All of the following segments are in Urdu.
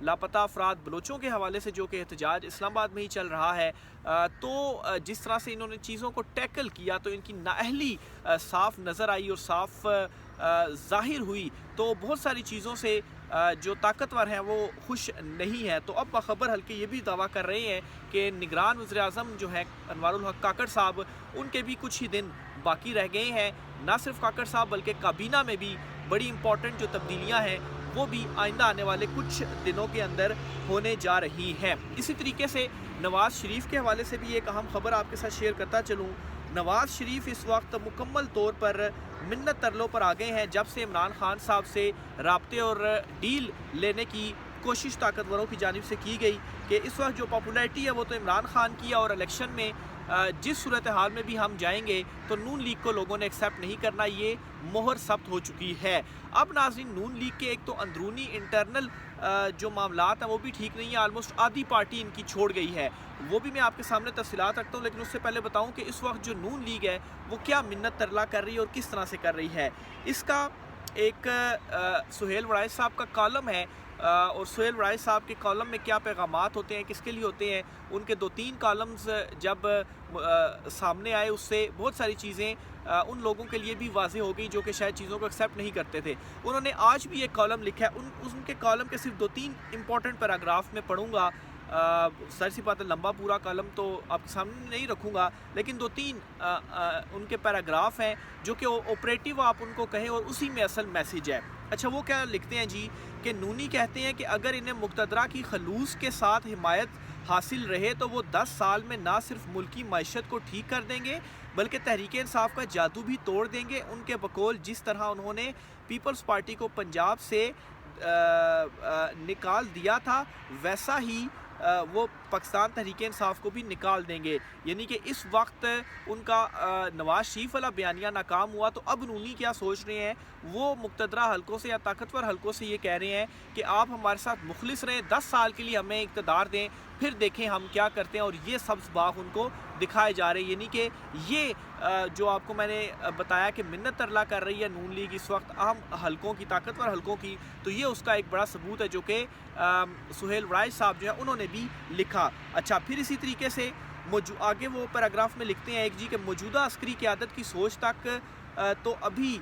لاپتہ افراد بلوچوں کے حوالے سے جو کہ احتجاج اسلام آباد میں ہی چل رہا ہے، تو جس طرح سے انہوں نے چیزوں کو ٹیکل کیا تو ان کی نااہلی صاف نظر آئی اور صاف ظاہر ہوئی، تو بہت ساری چیزوں سے جو طاقتور ہیں وہ خوش نہیں ہیں۔ تو اب باخبر حلقے یہ بھی دعویٰ کر رہے ہیں کہ نگران وزیر اعظم جو ہیں انوار الحق کاکڑ صاحب، ان کے بھی کچھ ہی دن باقی رہ گئے ہیں۔ نہ صرف کاکڑ صاحب بلکہ کابینہ میں بھی بڑی امپورٹنٹ جو تبدیلیاں ہیں وہ بھی آئندہ آنے والے کچھ دنوں کے اندر ہونے جا رہی ہیں۔ اسی طریقے سے نواز شریف کے حوالے سے بھی ایک اہم خبر آپ کے ساتھ شیئر کرتا چلوں۔ نواز شریف اس وقت مکمل طور پر منت ترلوں پر آ گئے ہیں جب سے عمران خان صاحب سے رابطے اور ڈیل لینے کی کوشش طاقتوروں کی جانب سے کی گئی کہ اس وقت جو پاپولیرٹی ہے وہ تو عمران خان کی ہے، اور الیکشن میں جس صورتحال میں بھی ہم جائیں گے تو نون لیگ کو لوگوں نے ایکسیپٹ نہیں کرنا، یہ مہر ثبت ہو چکی ہے۔ اب ناظرین، نون لیگ کے ایک تو اندرونی انٹرنل جو معاملات ہیں وہ بھی ٹھیک نہیں ہیں، آلموسٹ آدھی پارٹی ان کی چھوڑ گئی ہے، وہ بھی میں آپ کے سامنے تفصیلات رکھتا ہوں، لیکن اس سے پہلے بتاؤں کہ اس وقت جو نون لیگ ہے وہ کیا منت ترلا کر رہی ہے اور کس طرح سے کر رہی ہے۔ اس کا ایک سہیل وڑائچ صاحب کا کالم ہے، اور سہیل وڑائچ صاحب کے کالم میں کیا پیغامات ہوتے ہیں، کس کے لیے ہوتے ہیں، ان کے 2-3 کالمز جب سامنے آئے اس سے بہت ساری چیزیں ان لوگوں کے لیے بھی واضح ہو گئی جو کہ شاید چیزوں کو ایکسیپٹ نہیں کرتے تھے۔ انہوں نے آج بھی ایک کالم لکھا ہے، ان کے کالم کے صرف 2-3 امپورٹنٹ پیراگراف میں پڑھوں گا، ظاہر سی بات ہے لمبا پورا کالم تو آپ کے سامنے نہیں رکھوں گا، لیکن 2-3 ان کے پیراگراف ہیں جو کہ آپریٹیو آپ ان کو کہیں، اور اسی میں اصل میسیج ہے۔ اچھا، وہ کیا لکھتے ہیں جی کہ نونی کہتے ہیں کہ اگر انہیں مقتدرہ کی خلوص کے ساتھ حمایت حاصل رہے تو وہ 10 سال میں نہ صرف ملکی معیشت کو ٹھیک کر دیں گے بلکہ تحریک انصاف کا جادو بھی توڑ دیں گے۔ ان کے بقول جس طرح انہوں نے پیپلز پارٹی کو پنجاب سے نکال دیا تھا ویسا ہی وہ پاکستان تحریک انصاف کو بھی نکال دیں گے۔ یعنی کہ اس وقت ان کا نواز شریف والا بیانیہ ناکام ہوا تو اب نونی کیا سوچ رہے ہیں، وہ مقتدرہ حلقوں سے یا طاقتور حلقوں سے یہ کہہ رہے ہیں کہ آپ ہمارے ساتھ مخلص رہیں، 10 سال کے لیے ہمیں اقتدار دیں، پھر دیکھیں ہم کیا کرتے ہیں، اور یہ سبز باغ ان کو دکھائے جا رہے ہیں۔ یعنی کہ یہ جو آپ کو میں نے بتایا کہ منت ترلا کر رہی ہے نون لیگ اس وقت اہم حلقوں کی، طاقتور حلقوں کی، تو یہ اس کا ایک بڑا ثبوت ہے جو کہ سہیل وڑائچ صاحب جو ہے انہوں نے بھی لکھا۔ اچھا، پھر اسی طریقے سے آگے وہ پیراگراف میں لکھتے ہیں ایک جی کہ موجودہ عسکری قیادت کی سوچ تک تو ابھی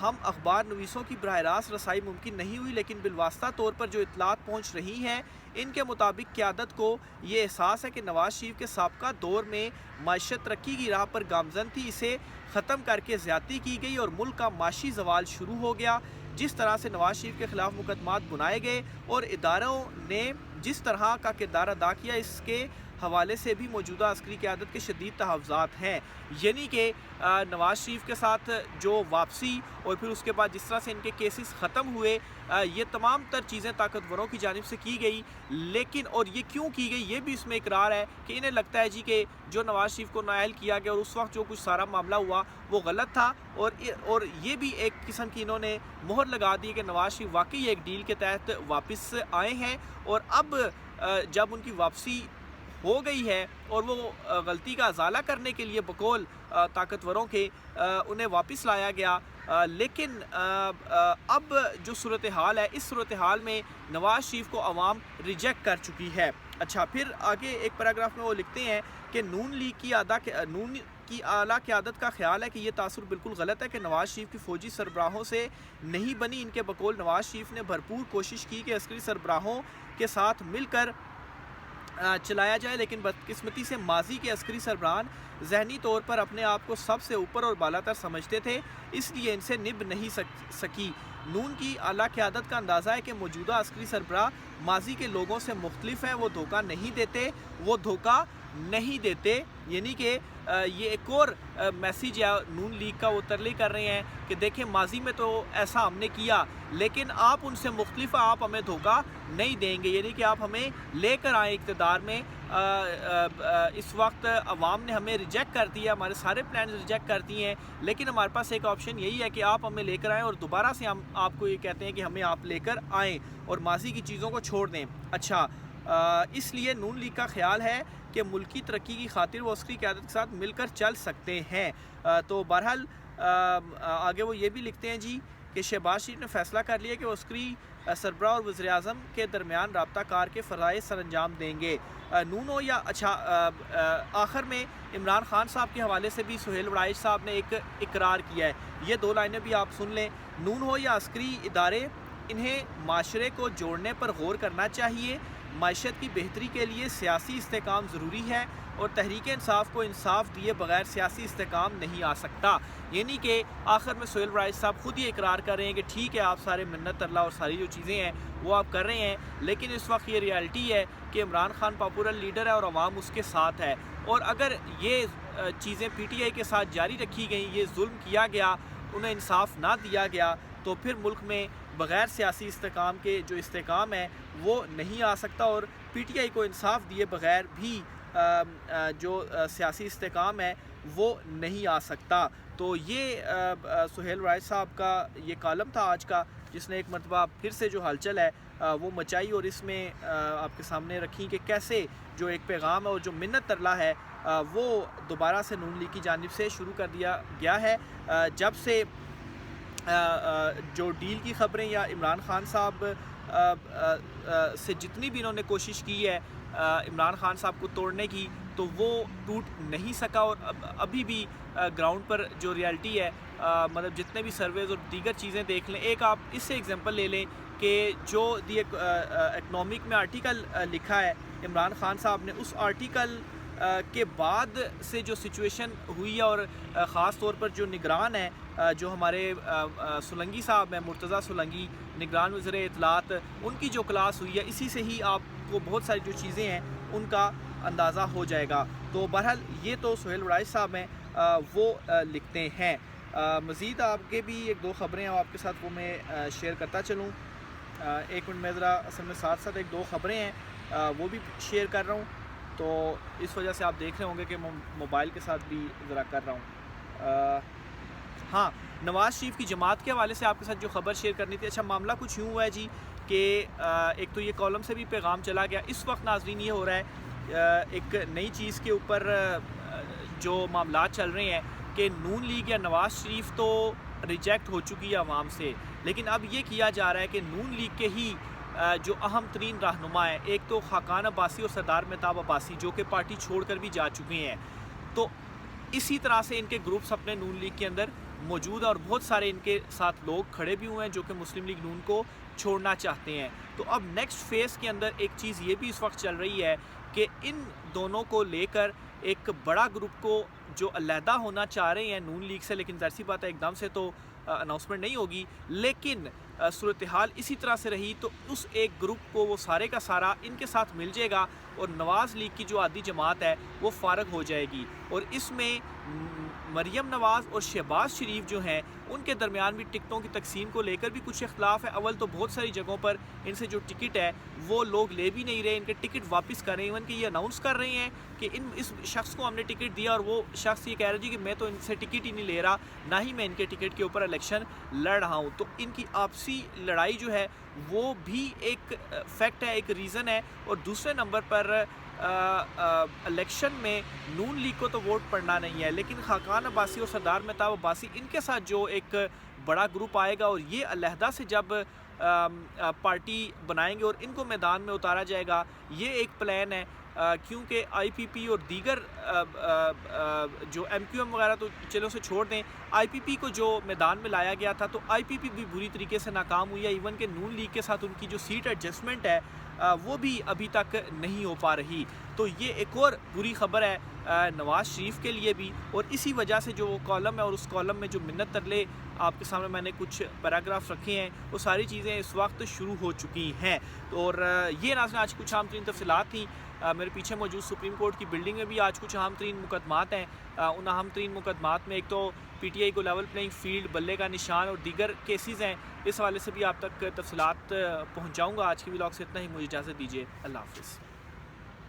ہم اخبار نویسوں کی براہ راست رسائی ممکن نہیں ہوئی، لیکن بالواسطہ طور پر جو اطلاعات پہنچ رہی ہیں ان کے مطابق قیادت کو یہ احساس ہے کہ نواز شریف کے سابقہ دور میں معیشت ترقی کی راہ پر گامزن تھی، اسے ختم کر کے زیادتی کی گئی اور ملک کا معاشی زوال شروع ہو گیا۔ جس طرح سے نواز شریف کے خلاف مقدمات بنائے گئے اور اداروں نے جس طرح کا کردار ادا کیا، اس کے حوالے سے بھی موجودہ عسکری قیادت کے شدید تحفظات ہیں۔ یعنی کہ نواز شریف کے ساتھ جو واپسی اور پھر اس کے بعد جس طرح سے ان کے کیسز ختم ہوئے، یہ تمام تر چیزیں طاقتوروں کی جانب سے کی گئی، لیکن اور یہ کیوں کی گئی یہ بھی اس میں اقرار ہے کہ انہیں لگتا ہے جی کہ جو نواز شریف کو نااہل کیا گیا اور اس وقت جو کچھ سارا معاملہ ہوا وہ غلط تھا، اور یہ بھی ایک قسم کی انہوں نے مہر لگا دی کہ نواز شریف واقعی ایک ڈیل کے تحت واپس آئے ہیں، اور اب جب ان کی واپسی ہو گئی ہے اور وہ غلطی کا ازالہ کرنے کے لیے بقول طاقتوروں کے انہیں واپس لایا گیا، لیکن اب جو صورتحال ہے اس صورتحال میں نواز شریف کو عوام ریجیکٹ کر چکی ہے۔ اچھا، پھر آگے ایک پیراگراف میں وہ لکھتے ہیں کہ نون لیگ کی اعلیٰ قیادت کا خیال ہے کہ یہ تاثر بالکل غلط ہے کہ نواز شریف کی فوجی سربراہوں سے نہیں بنی۔ ان کے بقول نواز شریف نے بھرپور کوشش کی کہ عسکری سربراہوں کے ساتھ مل کر چلایا جائے، لیکن بدقسمتی سے ماضی کے عسکری سربراہان ذہنی طور پر اپنے آپ کو سب سے اوپر اور بالا تر سمجھتے تھے، اس لیے ان سے نبھ نہیں سکی۔ نون کی اعلیٰ قیادت کا اندازہ ہے کہ موجودہ عسکری سربراہ ماضی کے لوگوں سے مختلف ہیں، وہ دھوکہ نہیں دیتے، یعنی کہ یہ ایک اور میسیج ہے نون لیگ کا، وہ ترلی کر رہے ہیں کہ دیکھیں ماضی میں تو ایسا ہم نے کیا لیکن آپ ان سے مختلف ہیں، آپ ہمیں دھوکہ نہیں دیں گے، یعنی کہ آپ ہمیں لے کر آئیں اقتدار میں۔ اس وقت عوام نے ہمیں ریجیکٹ کر دیا، ہمارے سارے پلانز ریجیکٹ کر دیے ہیں، لیکن ہمارے پاس ایک آپشن یہی ہے کہ آپ ہمیں لے کر آئیں، اور دوبارہ سے ہم آپ کو یہ کہتے ہیں کہ ہمیں آپ لے کر آئیں اور ماضی کی چیزوں کو چھوڑ دیں۔ اچھا، اس لیے نون لیگ کا خیال ہے کہ ملکی ترقی کی خاطر وہ عسکری قیادت کے ساتھ مل کر چل سکتے ہیں۔ تو بہرحال آگے وہ یہ بھی لکھتے ہیں جی کہ شہباز شریف نے فیصلہ کر لیا کہ وہ عسکری سربراہ اور وزیر اعظم کے درمیان رابطہ کار کے فرائض سر انجام دیں گے. نون ہو یا آخر میں عمران خان صاحب کے حوالے سے بھی سہیل وڑائچ صاحب نے ایک اقرار کیا ہے. یہ 2 لائنیں بھی آپ سن لیں. نون ہو یا عسکری ادارے، انہیں معاشرے کو جوڑنے پر غور کرنا چاہیے. معیشت کی بہتری کے لیے سیاسی استحکام ضروری ہے اور تحریک انصاف کو انصاف دیے بغیر سیاسی استحکام نہیں آ سکتا. یعنی کہ آخر میں سہیل وڑائچ صاحب خود ہی اقرار کر رہے ہیں کہ ٹھیک ہے، آپ سارے منت ترلا اور ساری جو چیزیں ہیں وہ آپ کر رہے ہیں، لیکن اس وقت یہ ریالٹی ہے کہ عمران خان پاپولر لیڈر ہے اور عوام اس کے ساتھ ہے. اور اگر یہ چیزیں پی ٹی آئی کے ساتھ جاری رکھی گئیں، یہ ظلم کیا گیا، انہیں انصاف نہ دیا گیا، تو پھر ملک میں بغیر سیاسی استحکام کے جو استحکام ہے وہ نہیں آ سکتا، اور پی ٹی آئی کو انصاف دیے بغیر بھی جو سیاسی استحکام ہے وہ نہیں آ سکتا. تو یہ سہیل وڑائچ صاحب کا یہ کالم تھا آج کا، جس نے ایک مرتبہ پھر سے جو ہلچل ہے وہ مچائی، اور اس میں آپ کے سامنے رکھی کہ کیسے جو ایک پیغام ہے اور جو منت ترلا ہے وہ دوبارہ سے نون لیگ کی جانب سے شروع کر دیا گیا ہے. جب سے جو ڈیل کی خبریں یا عمران خان صاحب سے جتنی بھی انہوں نے کوشش کی ہے عمران خان صاحب کو توڑنے کی، تو وہ ٹوٹ نہیں سکا. اور ابھی بھی گراؤنڈ پر جو ریالٹی ہے، مطلب جتنے بھی سرویز اور دیگر چیزیں دیکھ لیں. ایک آپ اس سے ایگزامپل لے لیں کہ جو دی اکنامک میں آرٹیکل لکھا ہے عمران خان صاحب نے، اس آرٹیکل کے بعد سے جو سچویشن ہوئی ہے، اور خاص طور پر جو نگران ہیں، جو ہمارے سولنگی صاحب ہیں، مرتضیٰ سولنگی، نگران وزیر اطلاعات، ان کی جو کلاس ہوئی ہے، اسی سے ہی آپ کو بہت ساری جو چیزیں ہیں ان کا اندازہ ہو جائے گا. تو بہرحال یہ تو سہیل وڑائچ صاحب ہیں، وہ لکھتے ہیں. مزید آپ کے بھی 1-2 خبریں ہیں آپ کے ساتھ، وہ میں شیئر کرتا چلوں. 1 منٹ میں ذرا اصل میں ساتھ 1-2 خبریں ہیں وہ بھی شیئر کر رہا ہوں، تو اس وجہ سے آپ دیکھ رہے ہوں گے کہ میں موبائل کے ساتھ بھی ذرا کر رہا ہوں. ہاں، نواز شریف کی جماعت کے حوالے سے آپ کے ساتھ جو خبر شیئر کرنی تھی. اچھا، معاملہ کچھ یوں ہوا ہے جی کہ ایک تو یہ کالم سے بھی پیغام چلا گیا. اس وقت ناظرین یہ ہو رہا ہے ایک نئی چیز کے اوپر جو معاملات چل رہے ہیں کہ نون لیگ یا نواز شریف تو ریجیکٹ ہو چکی ہے عوام سے، لیکن اب یہ کیا جا رہا ہے کہ نون لیگ کے ہی جو اہم ترین رہنما ہیں، ایک تو خاقان عباسی اور سردار مہتاب عباسی، جو کہ پارٹی چھوڑ کر بھی جا چکے ہیں، تو اسی طرح سے ان کے گروپس اپنے نون لیگ کے اندر موجود ہیں، اور بہت سارے ان کے ساتھ لوگ کھڑے بھی ہوئے ہیں جو کہ مسلم لیگ نون کو چھوڑنا چاہتے ہیں. تو اب نیکسٹ فیز کے اندر ایک چیز یہ بھی اس وقت چل رہی ہے کہ ان دونوں کو لے کر ایک بڑا گروپ کو جو علیحدہ ہونا چاہ رہے ہیں نون لیگ سے، لیکن ظاہر سی بات ہے ایک دم سے تو اناؤنسمنٹ نہیں ہوگی، لیکن صورتحال اسی طرح سے رہی تو اس ایک گروپ کو وہ سارے کا سارا ان کے ساتھ مل جائے گا، اور نواز لیگ کی جو عادی جماعت ہے وہ فارغ ہو جائے گی. اور اس میں مریم نواز اور شہباز شریف جو ہیں ان کے درمیان بھی ٹکٹوں کی تقسیم کو لے کر بھی کچھ اختلاف ہے. اول تو بہت ساری جگہوں پر ان سے جو ٹکٹ ہے وہ لوگ لے بھی نہیں رہے، ان کے ٹکٹ واپس کر رہے ہیں، ایون کہ یہ اناؤنس کر رہے ہیں کہ اس شخص کو ہم نے ٹکٹ دیا، اور وہ شخص یہ کہہ رہا جی کہ میں تو ان سے ٹکٹ ہی نہیں لے رہا، نہ ہی میں ان کے ٹکٹ کے اوپر الیکشن لڑ رہا ہوں. تو ان کی آپسی لڑائی جو ہے وہ بھی ایک فیکٹ ہے، ایک ریزن ہے. اور دوسرے نمبر پر الیکشن میں نون لیگ کو تو ووٹ پڑنا نہیں ہے، لیکن خاقان عباسی اور سردار مہتاب عباسی ان کے ساتھ جو ایک بڑا گروپ آئے گا، اور یہ علیحدہ سے جب پارٹی بنائیں گے اور ان کو میدان میں اتارا جائے گا، یہ ایک پلان ہے. کیونکہ آئی پی پی اور دیگر جو ایم کیو ایم وغیرہ تو چلو سے چھوڑ دیں، آئی پی پی کو جو میدان میں لایا گیا تھا تو آئی پی پی بھی بری طریقے سے ناکام ہوئی ہے. ایون کہ نون لیگ کے ساتھ ان کی جو سیٹ ایڈجسٹمنٹ ہے وہ بھی ابھی تک نہیں ہو پا رہی. تو یہ ایک اور بری خبر ہے نواز شریف کے لیے بھی، اور اسی وجہ سے جو وہ کالم ہے اور اس کالم میں جو منت ترلے آپ کے سامنے میں نے کچھ پیراگراف رکھے ہیں، وہ ساری چیزیں اس وقت شروع ہو چکی ہیں. اور یہ ناظرین آج کچھ اہم ترین تفصیلات تھیں. میرے پیچھے موجود سپریم کورٹ کی بلڈنگ میں بھی آج کچھ اہم ترین مقدمات ہیں. ان اہم ترین مقدمات میں ایک تو پی ٹی آئی کو لیول پلینگ فیلڈ، بلے کا نشان اور دیگر کیسز ہیں. اس حوالے سے بھی آپ تک تفصیلات پہنچاؤں گا. آج کی ولاگ سے اتنا ہی، مجھے اجازت دیجیے. اللہ حافظ.